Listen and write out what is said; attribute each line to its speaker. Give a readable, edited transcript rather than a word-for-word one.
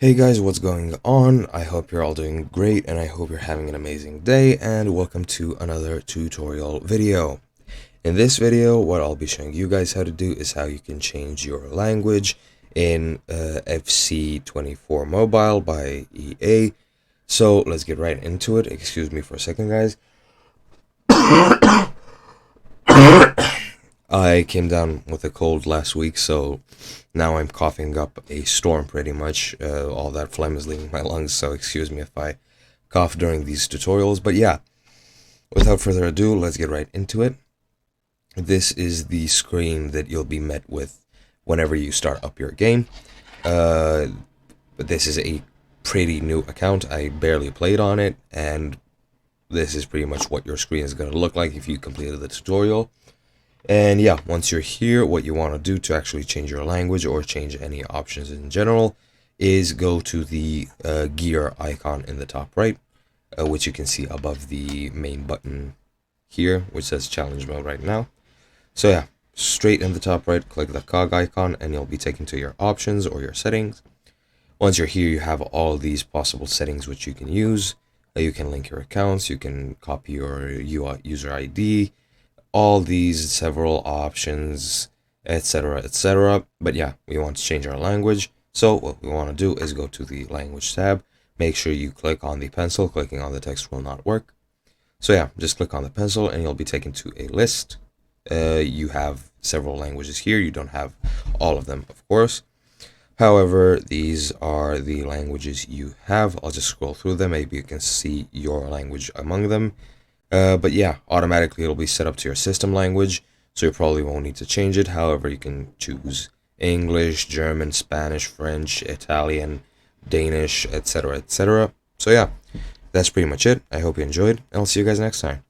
Speaker 1: Hey guys, what's going on? I hope you're all doing great and I hope you're having an amazing day, and welcome to another tutorial video. In this video, what I'll be showing you guys how to do is how you can change your language in FC24 Mobile by EA. So let's get right into it. Excuse me for a second, guys. I came down with a cold last week, so now I'm coughing up a storm pretty much. All that phlegm is leaving my lungs, so excuse me if I cough during these tutorials. But yeah, without further ado, let's get right into it. This is the screen that you'll be met with whenever you start up your game. But this is a pretty new account. I barely played on it, and this is pretty much what your screen is going to look like if you completed the tutorial. And yeah, once you're here, what you want to do to actually change your language or change any options in general is go to the gear icon in the top right, which you can see above the main button here, which says challenge mode right now. So yeah, straight in the top right, click the cog icon and you'll be taken to your options or your settings. Once you're here, you have all these possible settings which you can use. You can link your accounts, you can copy your user ID, all these several options, etc, etc. But yeah, we want to change our language, so what we want to do is go to the language tab. Make sure you click on the pencil. Clicking on the text will not work. So yeah, just click on the pencil and you'll be taken to a list. You have several languages here. You don't have all of them, of course. However, these are the languages you have. I'll just scroll through them. Maybe you can see your language among them. But yeah, automatically it'll be set up to your system language, so you probably won't need to change it. However, you can choose English, German, Spanish, French, Italian, Danish, etc, etc. So yeah, that's pretty much it. I hope you enjoyed, and I'll see you guys next time.